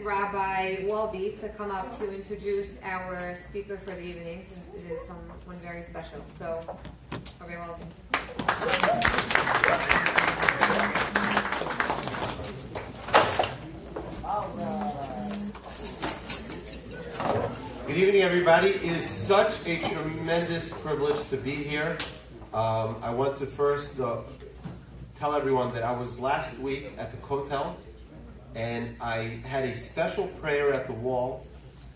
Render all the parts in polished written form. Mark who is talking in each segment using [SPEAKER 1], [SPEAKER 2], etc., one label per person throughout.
[SPEAKER 1] Rabbi Walby to come up to introduce our speaker for the evening, since it is someone very special. So, Rabbi Walby.
[SPEAKER 2] Good evening, everybody. It is such a tremendous privilege to be here. I want to first tell everyone that I was last week at the Kotel, and I had a special prayer at the wall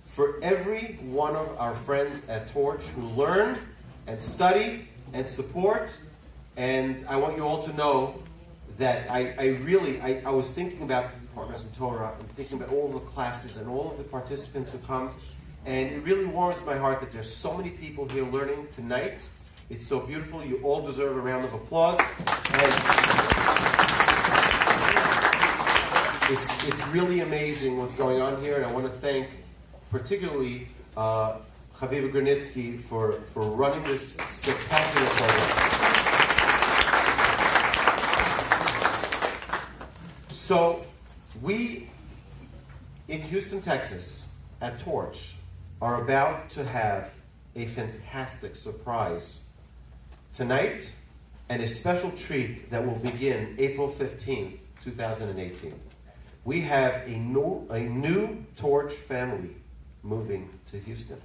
[SPEAKER 2] for every one of our friends at Torch who learn and study and support. And I want you all to know that I was thinking about Partners in Torah and thinking about all the classes and all of the participants who come. And it really warms my heart that there's so many people here learning tonight. It's so beautiful. You all deserve a round of applause. And it's really amazing what's going on here. And I want to thank particularly Chaviva Granitsky for running this spectacular program. So we, in Houston, Texas, at Torch, are about to have a fantastic surprise tonight and a special treat that will begin April 15th, 2018. We have a new Torch family moving to Houston.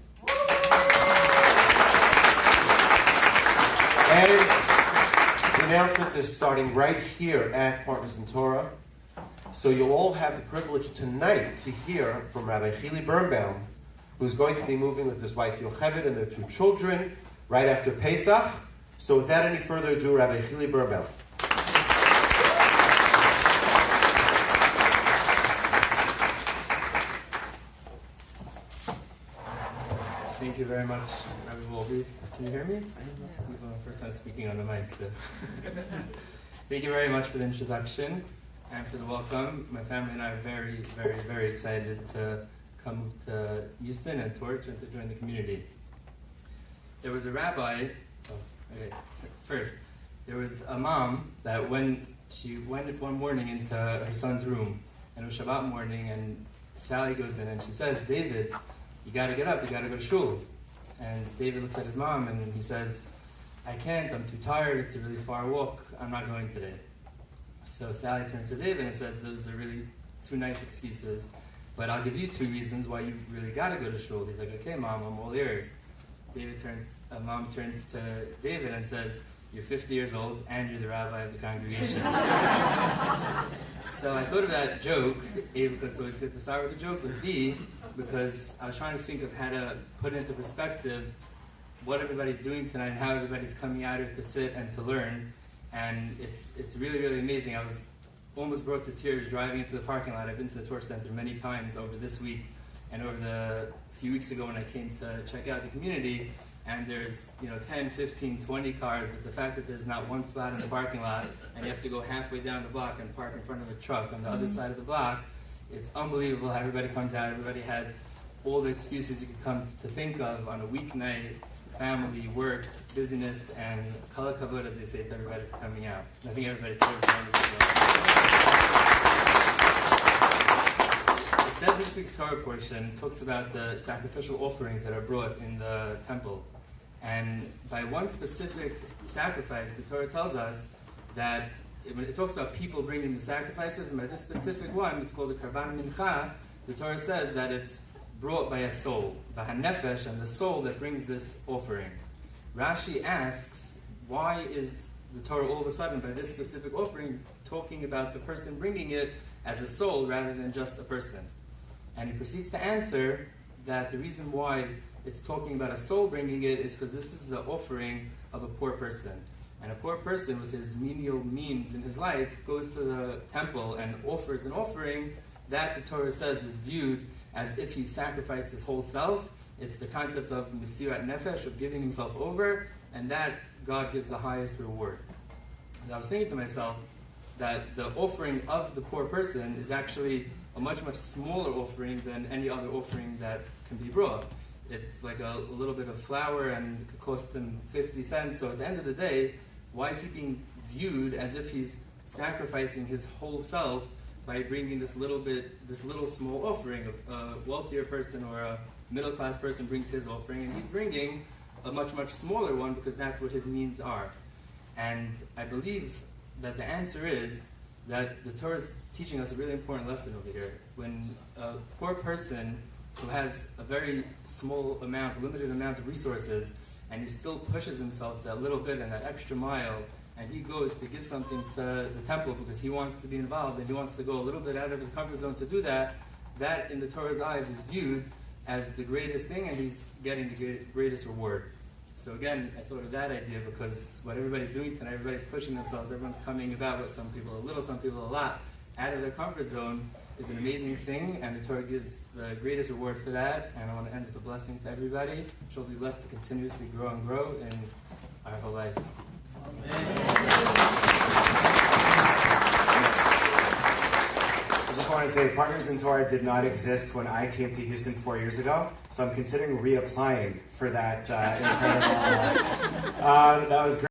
[SPEAKER 2] And the announcement is starting right here at Partners in Torah. So you'll all have the privilege tonight to hear from Rabbi Birnbaum, who's going to be moving with his wife Yocheved and their two children right after Pesach. So without any further ado, Rabbi Birnbaum.
[SPEAKER 3] Thank you very much, Rabbi Wolby. Can you hear me? This is my first time speaking on the mic. So. Thank you very much for the introduction and for the welcome. My family and I are very, very, very excited to come to Houston and Torch and to join the community. There was a rabbi, first, there was a mom that when she went one morning into her son's room, and it was Shabbat morning, and Sally goes in and she says, David, you got to get up, you got to go to shul. And David looks at his mom and he says, I can't, I'm too tired, it's a really far walk, I'm not going today. So Sally turns to David and says, those are really two nice excuses, but I'll give you two reasons why you really got to go to shul. He's like, okay, Mom, I'm all ears. Mom turns to David and says, you're 50 years old and you're the rabbi of the congregation. So I thought of that joke, A, because it's always good to start with a joke, but B, because I was trying to think of how to put into perspective what everybody's doing tonight and how everybody's coming out here to sit and to learn. And it's really, really amazing. I was almost brought to tears driving into the parking lot. I've been to the Torch Center many times over this week and over the few weeks ago when I came to check out the community. And there's 10, 15, 20 cars, but the fact that there's not one spot in the parking lot and you have to go halfway down the block and park in front of a truck on the other side of the block, it's unbelievable how everybody comes out. Everybody has all the excuses you could come to think of on a weeknight. Family, work, busyness, and kol hakavod, as they say to everybody for coming out. And I think everybody deserves a round of applause. It says this week's Torah portion talks about the sacrificial offerings that are brought in the temple. And by one specific sacrifice, the Torah tells us that it talks about people bringing the sacrifices, and by this specific one, it's called the Karban Mincha, the Torah says that it's brought by a soul, by hanefesh, and the soul that brings this offering. Rashi asks, why is the Torah all of a sudden, by this specific offering, talking about the person bringing it as a soul rather than just a person? And he proceeds to answer that the reason why it's talking about a soul bringing it is because this is the offering of a poor person. And a poor person with his menial means in his life goes to the temple and offers an offering that the Torah says is viewed as if he sacrificed his whole self. It's the concept of mesirat nefesh, of giving himself over, and that God gives the highest reward. And I was thinking to myself that the offering of the poor person is actually a much, much smaller offering than any other offering that can be brought. It's like a little bit of flour and it could cost him 50 cents. So at the end of the day, why is he being viewed as if he's sacrificing his whole self by bringing this little small offering. A wealthier person or a middle-class person brings his offering, and he's bringing a much, much smaller one because that's what his needs are. And I believe that the answer is that the Torah is teaching us a really important lesson over here. When a poor person who has a very small amount, limited amount of resources, and he still pushes himself that little bit and that extra mile, and he goes to give something to the temple because he wants to be involved and he wants to go a little bit out of his comfort zone to do that, that in the Torah's eyes is viewed as the greatest thing, and he's getting the greatest reward. So again, I thought of that idea because what everybody's doing tonight, everybody's pushing themselves, everyone's coming about with some people a little, some people a lot, out of their comfort zone is an amazing thing, and the Torah gives the greatest reward for that. And I want to end with a blessing to everybody. She'll be blessed to continuously grow and grow in our whole life.
[SPEAKER 4] I just want to say, Partners in Torah did not exist when I came to Houston 4 years ago, so I'm considering reapplying for that incredible. That was great.